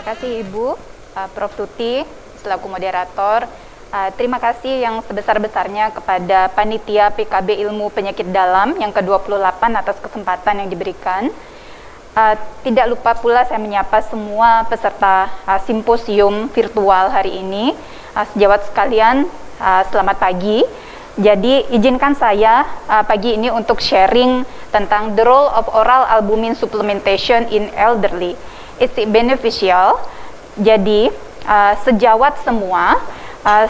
kasih Ibu, Prof. Tuti, selaku moderator. Terima kasih yang sebesar-besarnya kepada Panitia PKB Ilmu Penyakit Dalam yang ke-28 atas kesempatan yang diberikan. Tidak lupa pula saya menyapa semua peserta simposium virtual hari ini. Sejawat sekalian, selamat pagi. Jadi izinkan saya pagi ini untuk sharing tentang the role of oral albumin supplementation in elderly. It's beneficial. Jadi sejawat semua,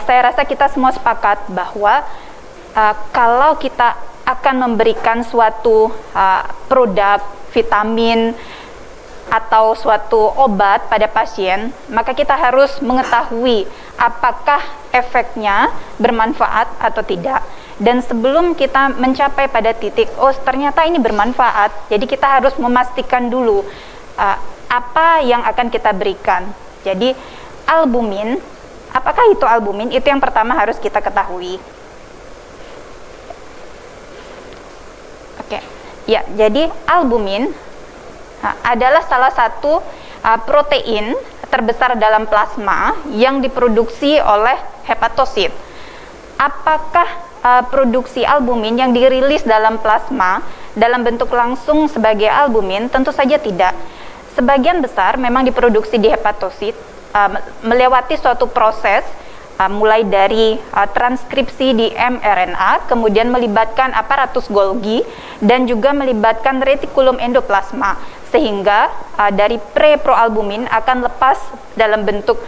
saya rasa kita semua sepakat bahwa kalau kita akan memberikan suatu produk, vitamin, atau suatu obat pada pasien, maka kita harus mengetahui apakah efeknya bermanfaat atau tidak. Dan sebelum kita mencapai pada titik, oh ternyata ini bermanfaat, jadi kita harus memastikan dulu apa yang akan kita berikan. Jadi albumin, apakah itu albumin? Itu yang pertama harus kita ketahui. Oke, ya, jadi albumin adalah salah satu protein terbesar dalam plasma yang diproduksi oleh hepatosit. Apakah produksi albumin yang dirilis dalam plasma dalam bentuk langsung sebagai albumin? Tentu saja tidak. Sebagian besar memang diproduksi di hepatosit melewati suatu proses mulai dari transkripsi di mRNA, kemudian melibatkan aparatus Golgi dan juga melibatkan retikulum endoplasma, sehingga dari pre-proalbumin akan lepas dalam bentuk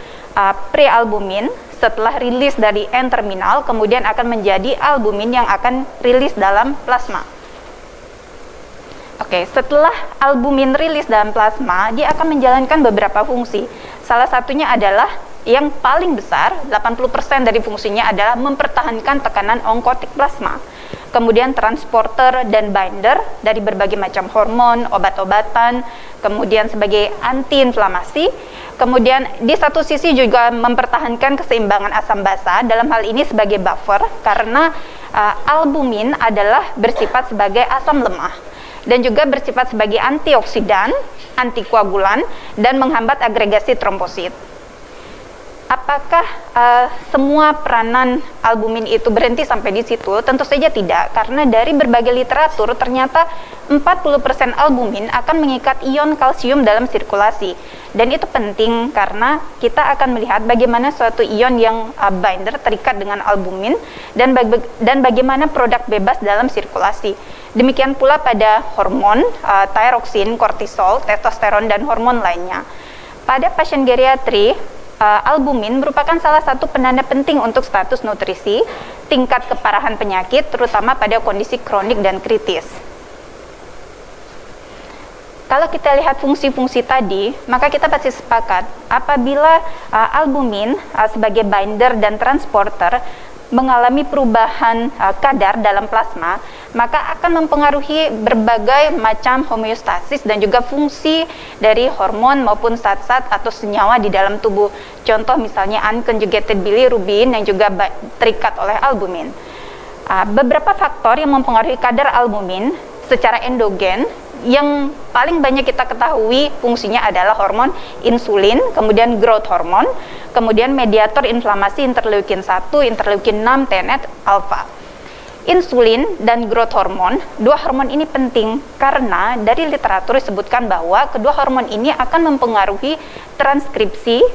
prealbumin setelah rilis dari N-terminal, kemudian akan menjadi albumin yang akan rilis dalam plasma. Oke, setelah albumin rilis dalam plasma, dia akan menjalankan beberapa fungsi. Salah satunya adalah yang paling besar, 80% dari fungsinya adalah mempertahankan tekanan onkotik plasma. Kemudian transporter dan binder dari berbagai macam hormon, obat-obatan, kemudian sebagai antiinflamasi. Kemudian di satu sisi juga mempertahankan keseimbangan asam basa, dalam hal ini sebagai buffer, karena albumin adalah bersifat sebagai asam lemah dan juga bersifat sebagai antioksidan, antikoagulan, dan menghambat agregasi trombosit. Apakah semua peranan albumin itu berhenti sampai di situ? Tentu saja tidak, karena dari berbagai literatur ternyata 40% albumin akan mengikat ion kalsium dalam sirkulasi. Dan itu penting karena kita akan melihat bagaimana suatu ion yang binder terikat dengan albumin dan bagaimana produk bebas dalam sirkulasi. Demikian pula pada hormon, tyroksin, kortisol, testosteron, dan hormon lainnya. Pada pasien geriatri, albumin merupakan salah satu penanda penting untuk status nutrisi, tingkat keparahan penyakit, terutama pada kondisi kronik dan kritis. Kalau kita lihat fungsi-fungsi tadi, maka kita pasti sepakat apabila albumin sebagai binder dan transporter mengalami perubahan kadar dalam plasma, maka akan mempengaruhi berbagai macam homeostasis dan juga fungsi dari hormon maupun zat-zat atau senyawa di dalam tubuh. Contoh misalnya unconjugated bilirubin yang juga terikat oleh albumin. Beberapa faktor yang mempengaruhi kadar albumin secara endogen yang paling banyak kita ketahui fungsinya adalah hormon insulin, kemudian growth hormone, kemudian mediator inflamasi interleukin 1, interleukin 6, TNF alpha. Insulin dan growth hormone, dua hormon ini penting karena dari literatur disebutkan bahwa kedua hormon ini akan mempengaruhi transkripsi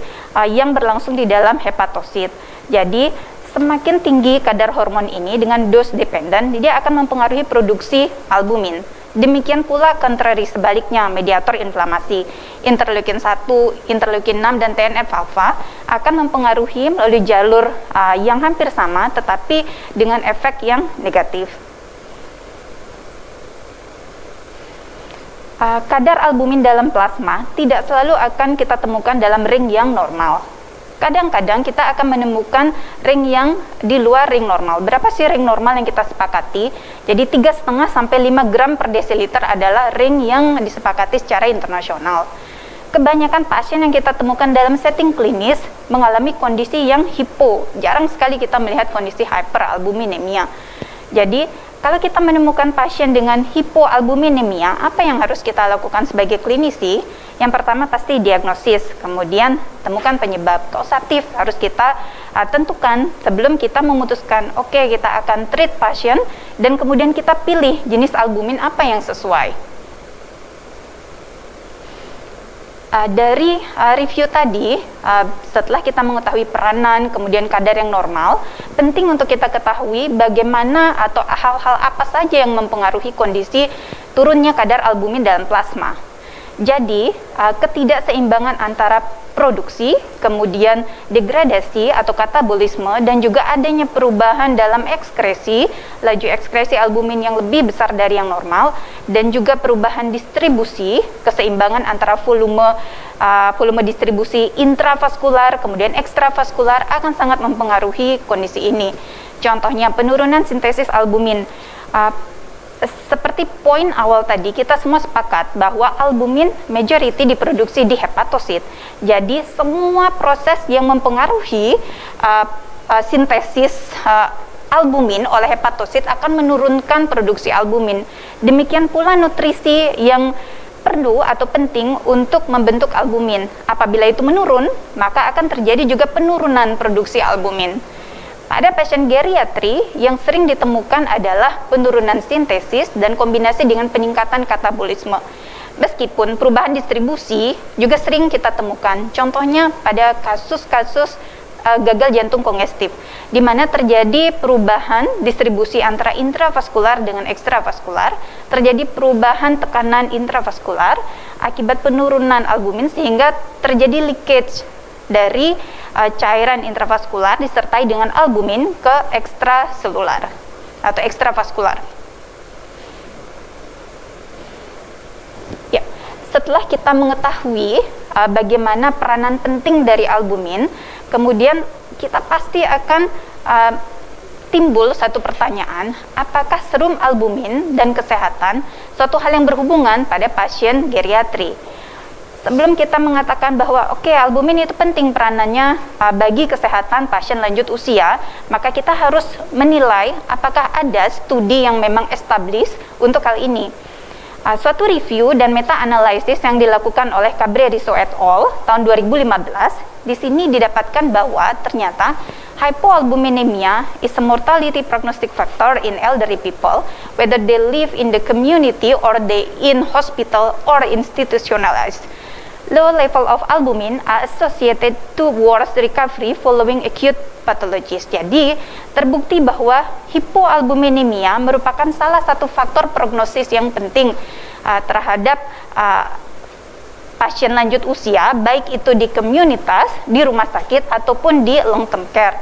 yang berlangsung di dalam hepatosit. Jadi semakin tinggi kadar hormon ini dengan dose dependent, dia akan mempengaruhi produksi albumin. Demikian pula contrary sebaliknya, mediator inflamasi, interleukin 1, interleukin 6, dan TNF alpha akan mempengaruhi melalui jalur yang hampir sama tetapi dengan efek yang negatif. Kadar albumin dalam plasma tidak selalu akan kita temukan dalam ring yang normal. Kadang-kadang kita akan menemukan ring yang di luar ring normal. Berapa sih ring normal yang kita sepakati? Jadi 3,5 sampai 5 gram per desiliter adalah ring yang disepakati secara internasional. Kebanyakan pasien yang kita temukan dalam setting klinis mengalami kondisi yang hipo. Jarang sekali kita melihat kondisi hyperalbuminemia. Jadi Kalau kita menemukan pasien dengan hipoalbuminemia, apa yang harus kita lakukan sebagai klinisi? Yang pertama pasti diagnosis, kemudian temukan penyebab. Kausatif harus kita tentukan sebelum kita memutuskan, oke, kita akan treat pasien, dan kemudian kita pilih jenis albumin apa yang sesuai. Dari review tadi, setelah kita mengetahui peranan, kemudian kadar yang normal, penting untuk kita ketahui bagaimana atau hal-hal apa saja yang mempengaruhi kondisi turunnya kadar albumin dalam plasma. Jadi, ketidakseimbangan antara produksi, kemudian degradasi atau katabolisme, dan juga adanya perubahan dalam ekskresi, laju ekskresi albumin yang lebih besar dari yang normal, dan juga perubahan distribusi, keseimbangan antara volume distribusi intravaskular, kemudian ekstravaskular akan sangat mempengaruhi kondisi ini. Contohnya penurunan sintesis albumin. Seperti poin awal tadi, kita semua sepakat bahwa albumin majority diproduksi di hepatosit. Jadi semua proses yang mempengaruhi sintesis albumin oleh hepatosit akan menurunkan produksi albumin. Demikian pula nutrisi yang perlu atau penting untuk membentuk albumin. Apabila itu menurun, maka akan terjadi juga penurunan produksi albumin. Pada pasien geriatri, yang sering ditemukan adalah penurunan sintesis dan kombinasi dengan peningkatan katabolisme. Meskipun perubahan distribusi juga sering kita temukan, contohnya pada kasus-kasus gagal jantung kongestif, di mana terjadi perubahan distribusi antara intravaskular dengan ekstravaskular, terjadi perubahan tekanan intravaskular akibat penurunan albumin sehingga terjadi leakage dari cairan intravaskular disertai dengan albumin ke ekstraselular atau ekstravaskular. Ya, setelah kita mengetahui bagaimana peranan penting dari albumin, kemudian kita pasti akan timbul satu pertanyaan, apakah serum albumin dan kesehatan suatu hal yang berhubungan pada pasien geriatri? Sebelum kita mengatakan bahwa oke, albumin itu penting peranannya bagi kesehatan pasien lanjut usia, maka kita harus menilai apakah ada studi yang memang established untuk hal ini. Suatu review dan meta-analisis yang dilakukan oleh Cabrerizo et al. Tahun 2015, di sini didapatkan bahwa ternyata hypoalbuminemia is a mortality prognostic factor in elderly people, whether they live in the community or they in hospital or institutionalized. Low level of albumin are associated to worse recovery following acute pathologies. Jadi, terbukti bahwa hipoalbuminemia merupakan salah satu faktor prognosis yang penting terhadap pasien lanjut usia, baik itu di komunitas, di rumah sakit, ataupun di long term care.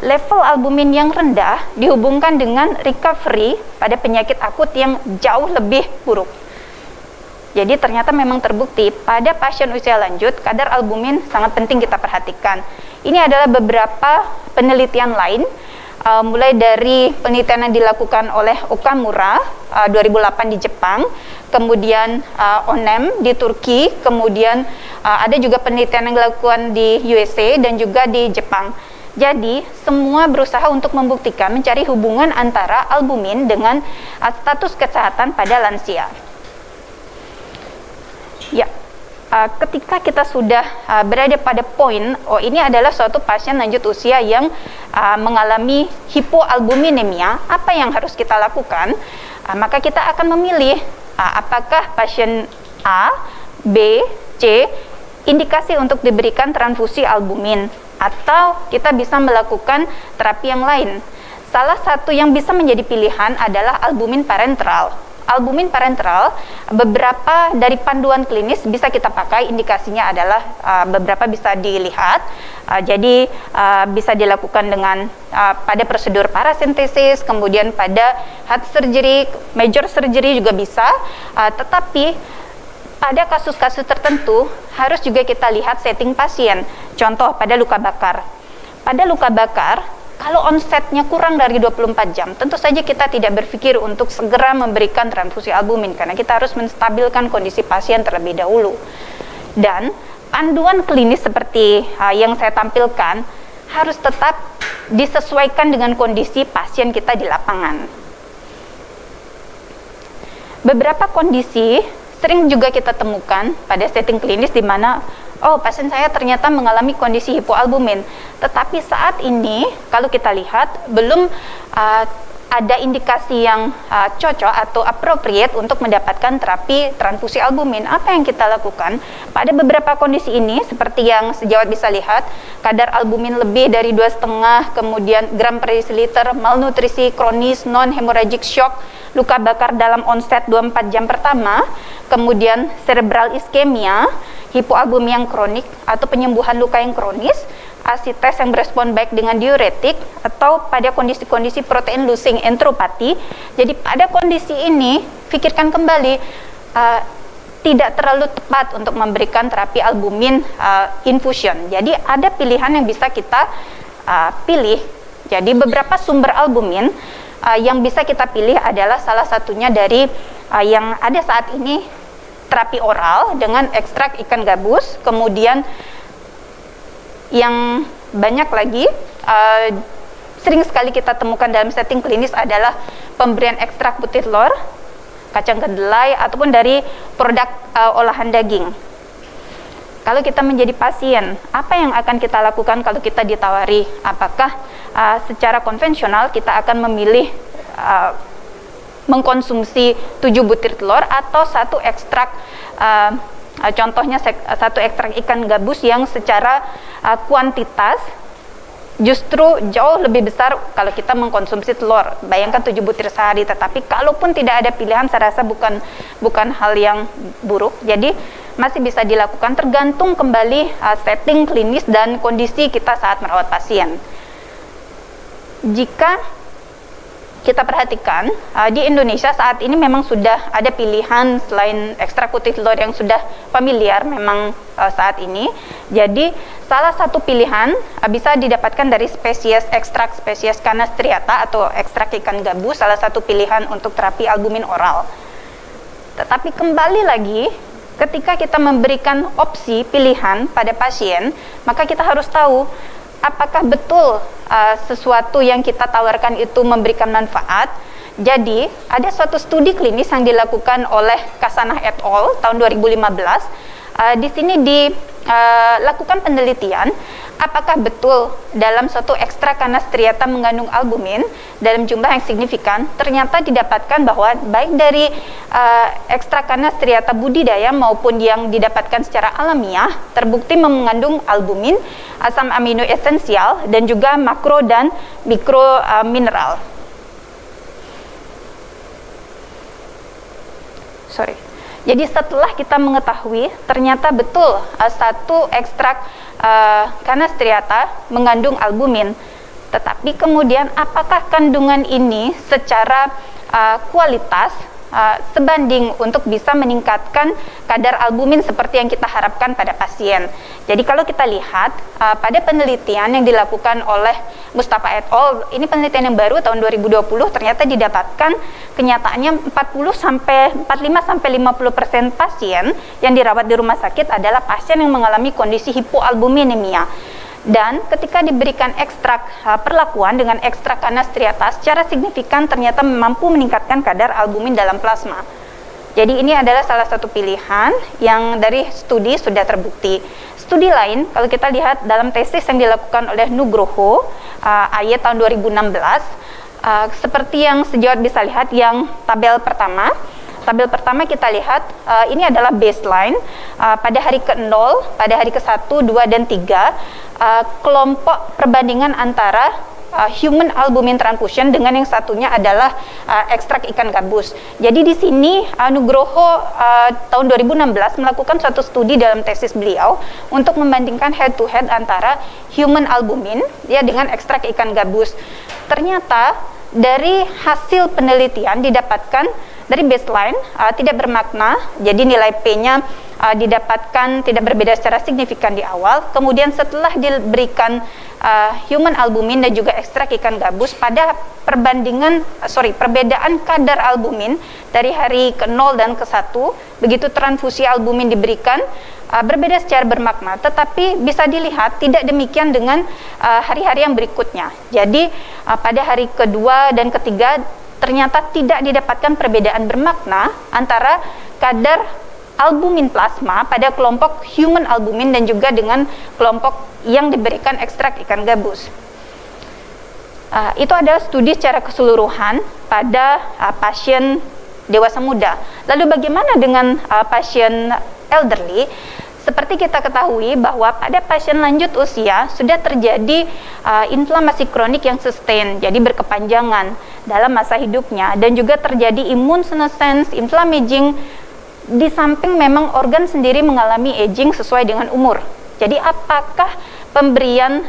Level albumin yang rendah dihubungkan dengan recovery pada penyakit akut yang jauh lebih buruk. Jadi ternyata memang terbukti pada pasien usia lanjut kadar albumin sangat penting kita perhatikan. Ini adalah beberapa penelitian lain, mulai dari penelitian yang dilakukan oleh Okamura 2008 di Jepang, kemudian Onem di Turki, kemudian ada juga penelitian yang dilakukan di USA dan juga di Jepang. Jadi semua berusaha untuk membuktikan mencari hubungan antara albumin dengan status kesehatan pada lansia. Ya, ketika kita sudah berada pada poin, ini adalah suatu pasien lanjut usia yang mengalami hipoalbuminemia, apa yang harus kita lakukan? Maka kita akan memilih apakah pasien A, B, C indikasi untuk diberikan transfusi albumin, atau kita bisa melakukan terapi yang lain. Salah satu yang bisa menjadi pilihan adalah albumin parenteral. Albumin parenteral, beberapa dari panduan klinis bisa kita pakai, indikasinya adalah beberapa bisa dilihat. Jadi bisa dilakukan dengan pada prosedur parasentesis, kemudian pada heart surgery, major surgery juga bisa, tetapi pada kasus-kasus tertentu harus juga kita lihat setting pasien. Contoh pada luka bakar. Pada luka bakar, kalau onsetnya kurang dari 24 jam, tentu saja kita tidak berpikir untuk segera memberikan transfusi albumin, karena kita harus menstabilkan kondisi pasien terlebih dahulu. Dan panduan klinis seperti yang saya tampilkan harus tetap disesuaikan dengan kondisi pasien kita di lapangan. beberapa kondisi sering juga kita temukan pada setting klinis di mana pasien saya ternyata mengalami kondisi hipoalbumin. Tetapi saat ini kalau kita lihat belum ada indikasi yang cocok atau appropriate untuk mendapatkan terapi transfusi albumin. Apa yang kita lakukan? Pada beberapa kondisi ini, seperti yang sejawat bisa lihat, kadar albumin lebih dari 2,5, kemudian gram per desiliter, malnutrisi kronis, non-hemorrhagic shock, luka bakar dalam onset 24 jam pertama, kemudian cerebral ischemia, hipoalbumin yang kronik atau penyembuhan luka yang kronis, asites yang berespon baik dengan diuretik, atau pada kondisi-kondisi protein losing enteropati. Jadi pada kondisi ini pikirkan kembali, tidak terlalu tepat untuk memberikan terapi albumin infusion. Jadi ada pilihan yang bisa kita pilih. Jadi beberapa sumber albumin yang bisa kita pilih adalah salah satunya dari yang ada saat ini, terapi oral dengan ekstrak ikan gabus, kemudian yang banyak lagi sering sekali kita temukan dalam setting klinis adalah pemberian ekstrak putih telur, kacang kedelai, ataupun dari produk olahan daging. Kalau kita menjadi pasien, apa yang akan kita lakukan kalau kita ditawari? Apakah secara konvensional kita akan memilih mengkonsumsi 7 butir telur atau satu ekstrak, contohnya satu ekstrak ikan gabus yang secara kuantitas justru jauh lebih besar kalau kita mengkonsumsi telur. Bayangkan 7 butir sehari. Tetapi kalaupun tidak ada pilihan, saya rasa bukan hal yang buruk. Jadi masih bisa dilakukan, tergantung kembali setting klinis dan kondisi kita saat merawat pasien. Jika kita perhatikan, di Indonesia saat ini memang sudah ada pilihan selain ekstrak putih telur yang sudah familiar memang saat ini. Jadi salah satu pilihan bisa didapatkan dari ekstrak spesies Canas striata atau ekstrak ikan gabus, salah satu pilihan untuk terapi albumin oral. Tetapi kembali lagi, ketika kita memberikan opsi pilihan pada pasien, maka kita harus tahu apakah betul sesuatu yang kita tawarkan itu memberikan manfaat. Jadi ada suatu studi klinis yang dilakukan oleh Kasanah et al. Tahun 2015. Di sini dilakukan penelitian apakah betul dalam suatu ekstrak Canas striata mengandung albumin dalam jumlah yang signifikan. Ternyata didapatkan bahwa baik dari ekstrak Canas striata budidaya maupun yang didapatkan secara alamiah terbukti mengandung albumin, asam amino esensial, dan juga makro dan mikro mineral. Jadi setelah kita mengetahui ternyata betul satu ekstrak Canas striata mengandung albumin, tetapi kemudian apakah kandungan ini secara kualitas sebanding untuk bisa meningkatkan kadar albumin seperti yang kita harapkan pada pasien. Jadi kalau kita lihat pada penelitian yang dilakukan oleh Mustafa et al., ini penelitian yang baru tahun 2020, ternyata didapatkan kenyataannya 45-50% pasien yang dirawat di rumah sakit adalah pasien yang mengalami kondisi hipoalbuminemia. Dan ketika diberikan ekstrak perlakuan dengan ekstrak Canas striata secara signifikan ternyata mampu meningkatkan kadar albumin dalam plasma. Jadi ini adalah salah satu pilihan yang dari studi sudah terbukti. Studi lain, kalau kita lihat dalam tesis yang dilakukan oleh Nugroho AY tahun 2016, seperti yang sejawat bisa lihat yang tabel pertama. Tabel pertama kita lihat ini adalah baseline pada hari ke-0, pada hari ke-1, 2, dan 3, kelompok perbandingan antara human albumin transfusion dengan yang satunya adalah ekstrak ikan gabus. Jadi di sini Nugroho tahun 2016 melakukan suatu studi dalam tesis beliau untuk membandingkan head to head antara human albumin dengan ekstrak ikan gabus. Ternyata dari hasil penelitian didapatkan dari baseline tidak bermakna, jadi nilai P-nya didapatkan tidak berbeda secara signifikan di awal. Kemudian setelah diberikan human albumin dan juga ekstrak ikan gabus, pada perbandingan perbedaan kadar albumin dari hari ke-0 dan ke-1, begitu transfusi albumin diberikan, berbeda secara bermakna. Tetapi bisa dilihat tidak demikian dengan hari-hari yang berikutnya. Jadi pada hari kedua dan ketiga ternyata tidak didapatkan perbedaan bermakna antara kadar albumin plasma pada kelompok human albumin dan juga dengan kelompok yang diberikan ekstrak ikan gabus. Itu adalah studi secara keseluruhan pada pasien dewasa muda. Lalu bagaimana dengan pasien elderly? Seperti kita ketahui bahwa pada pasien lanjut usia sudah terjadi inflamasi kronik yang sustain, jadi berkepanjangan dalam masa hidupnya, dan juga terjadi immune senescence, inflammaging, di samping memang organ sendiri mengalami aging sesuai dengan umur. Jadi apakah pemberian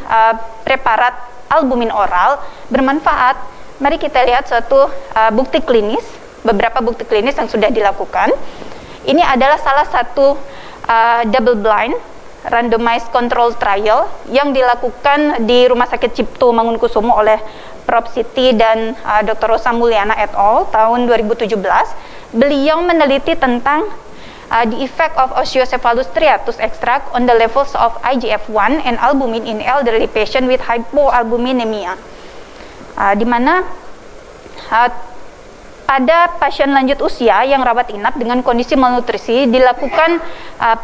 preparat albumin oral bermanfaat? Mari kita lihat suatu bukti klinis, beberapa bukti klinis yang sudah dilakukan. Ini adalah salah satu double blind randomized control trial yang dilakukan di Rumah Sakit Cipto Mangunkusumo oleh Prof. Siti dan Dr. Rosa Mulyana et al. Tahun 2017. Beliau meneliti tentang the effect of Osteocephalus striatus extract on the levels of IGF-1 and albumin in elderly patient with hypoalbuminemia, di mana pada pasien lanjut usia yang rawat inap dengan kondisi malnutrisi dilakukan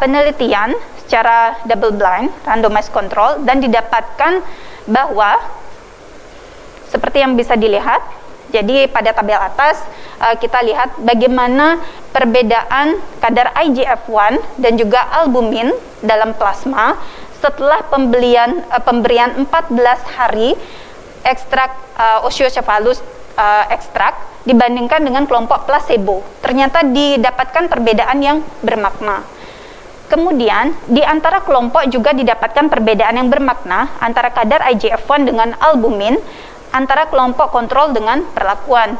penelitian secara double blind, randomized control, dan didapatkan bahwa seperti yang bisa dilihat, jadi pada tabel atas kita lihat bagaimana perbedaan kadar IGF-1 dan juga albumin dalam plasma setelah pemberian 14 hari ekstrak Osteocephalus ekstrak dibandingkan dengan kelompok placebo. Ternyata didapatkan perbedaan yang bermakna. Kemudian di antara kelompok juga didapatkan perbedaan yang bermakna antara kadar IGF-1 dengan albumin antara kelompok kontrol dengan perlakuan.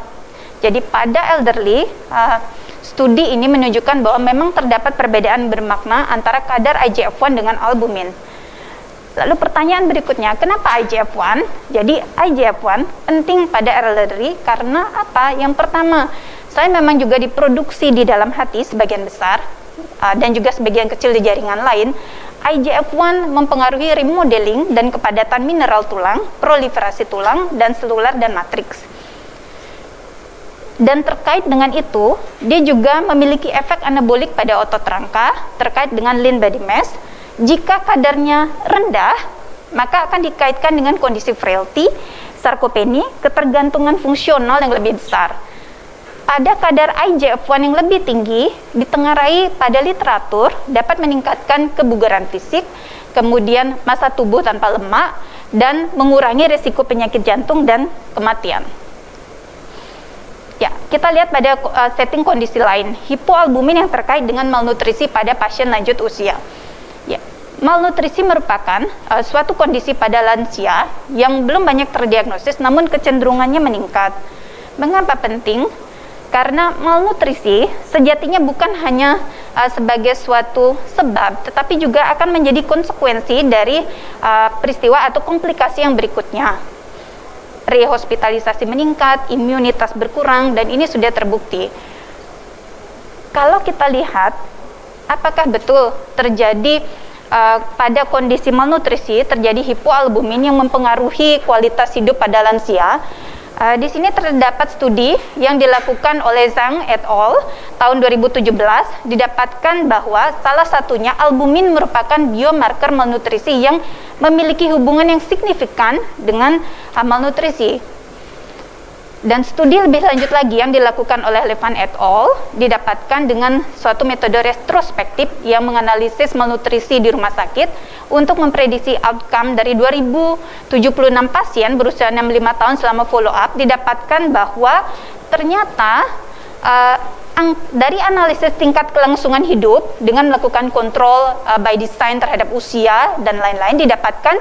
Jadi pada elderly, studi ini menunjukkan bahwa memang terdapat perbedaan bermakna antara kadar IGF-1 dengan albumin. Lalu pertanyaan berikutnya, kenapa IGF-1? Jadi IGF-1 penting pada elderly karena apa? Yang pertama, saya memang juga diproduksi di dalam hati sebagian besar dan juga sebagian kecil di jaringan lain. IGF-1 mempengaruhi remodeling dan kepadatan mineral tulang, proliferasi tulang, dan seluler dan matriks. Dan terkait dengan itu, dia juga memiliki efek anabolik pada otot rangka terkait dengan lean body mass. Jika kadarnya rendah, maka akan dikaitkan dengan kondisi frailty, sarkopeni, ketergantungan fungsional yang lebih besar. Pada kadar IGF-1 yang lebih tinggi, ditengarai pada literatur dapat meningkatkan kebugaran fisik, kemudian massa tubuh tanpa lemak, dan mengurangi risiko penyakit jantung dan kematian. Ya, kita lihat pada setting kondisi lain, hipoalbumin yang terkait dengan malnutrisi pada pasien lanjut usia. Ya, malnutrisi merupakan suatu kondisi pada lansia yang belum banyak terdiagnosis, namun kecenderungannya meningkat. Mengapa penting? Karena malnutrisi sejatinya bukan hanya sebagai suatu sebab, tetapi juga akan menjadi konsekuensi dari peristiwa atau komplikasi yang berikutnya. Rehospitalisasi meningkat, imunitas berkurang, dan ini sudah terbukti. Kalau kita lihat, apakah betul terjadi pada kondisi malnutrisi terjadi hipoalbumin yang mempengaruhi kualitas hidup pada lansia? Di sini terdapat studi yang dilakukan oleh Zhang et al. Tahun 2017, didapatkan bahwa salah satunya albumin merupakan biomarker malnutrisi yang memiliki hubungan yang signifikan dengan malnutrisi. Dan studi lebih lanjut lagi yang dilakukan oleh Levan et al. Didapatkan dengan suatu metode retrospektif yang menganalisis malnutrisi di rumah sakit untuk memprediksi outcome dari 2076 pasien berusia 65 tahun selama follow up. Didapatkan bahwa ternyata dari analisis tingkat kelangsungan hidup dengan melakukan kontrol by design terhadap usia dan lain-lain, didapatkan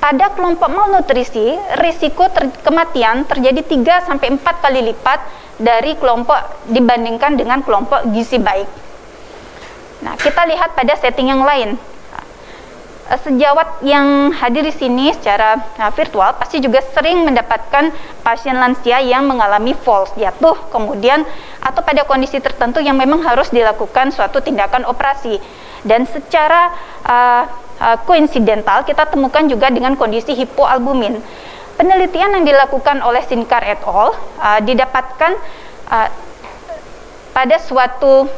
pada kelompok malnutrisi, risiko kematian terjadi 3-4 kali lipat dari kelompok dibandingkan dengan kelompok gizi baik. Nah, kita lihat pada setting yang lain. Sejawat yang hadir di sini secara virtual pasti juga sering mendapatkan pasien lansia yang mengalami falls, jatuh, kemudian atau pada kondisi tertentu yang memang harus dilakukan suatu tindakan operasi. Dan secara koinsidental kita temukan juga dengan kondisi hipoalbumin. penelitian yang dilakukan oleh Sinkar et al. Didapatkan pada suatu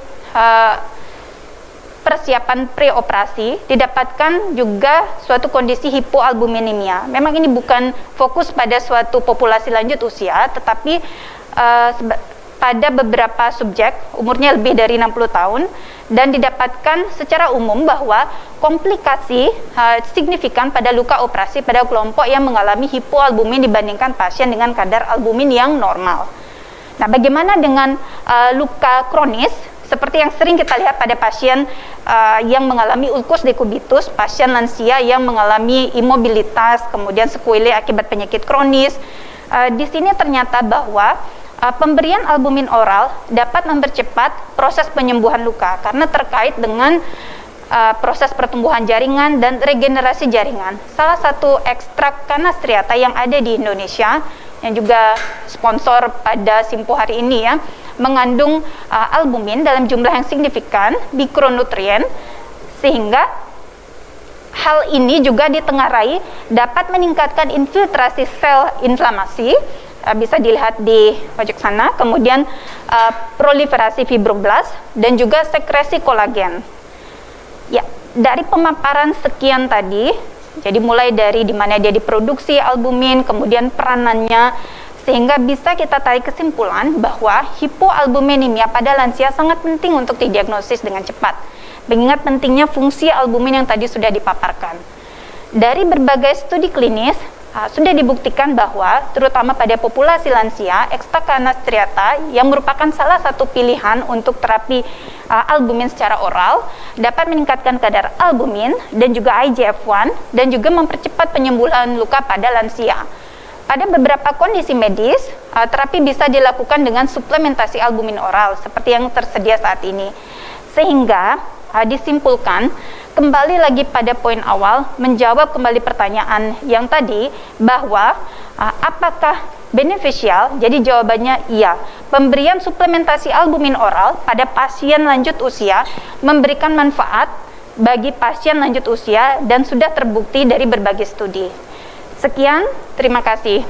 persiapan preoperasi didapatkan juga suatu kondisi hipoalbuminemia. Memang ini bukan fokus pada suatu populasi lanjut usia, tetapi pada beberapa subjek umurnya lebih dari 60 tahun, dan didapatkan secara umum bahwa komplikasi signifikan pada luka operasi pada kelompok yang mengalami hipoalbumin dibandingkan pasien dengan kadar albumin yang normal. Nah, bagaimana dengan luka kronis seperti yang sering kita lihat pada pasien yang mengalami ulkus dekubitus, pasien lansia yang mengalami imobilitas, kemudian sequelae akibat penyakit kronis. Di sini ternyata bahwa pemberian albumin oral dapat mempercepat proses penyembuhan luka karena terkait dengan proses pertumbuhan jaringan dan regenerasi jaringan. Salah satu ekstrak Canas striata yang ada di Indonesia, yang juga sponsor pada Simpo hari ini ya, mengandung albumin dalam jumlah yang signifikan, mikronutrien, sehingga hal ini juga ditengarai dapat meningkatkan infiltrasi sel inflamasi, bisa dilihat di pojok sana, kemudian proliferasi fibroblast dan juga sekresi kolagen. Ya, dari pemaparan sekian tadi, jadi mulai dari di mana dia diproduksi albumin, kemudian peranannya, sehingga bisa kita tarik kesimpulan bahwa hipoalbuminemia pada lansia sangat penting untuk didiagnosis dengan cepat, mengingat pentingnya fungsi albumin yang tadi sudah dipaparkan. Dari berbagai studi klinis, sudah dibuktikan bahwa terutama pada populasi lansia, ekstrak Canas striata yang merupakan salah satu pilihan untuk terapi albumin secara oral dapat meningkatkan kadar albumin dan juga IGF-1 dan juga mempercepat penyembuhan luka pada lansia. Pada beberapa kondisi medis, terapi bisa dilakukan dengan suplementasi albumin oral seperti yang tersedia saat ini. Sehingga disimpulkan, kembali lagi pada poin awal, menjawab kembali pertanyaan yang tadi bahwa apakah beneficial? Jadi jawabannya iya. Pemberian suplementasi albumin oral pada pasien lanjut usia memberikan manfaat bagi pasien lanjut usia dan sudah terbukti dari berbagai studi. Sekian, terima kasih.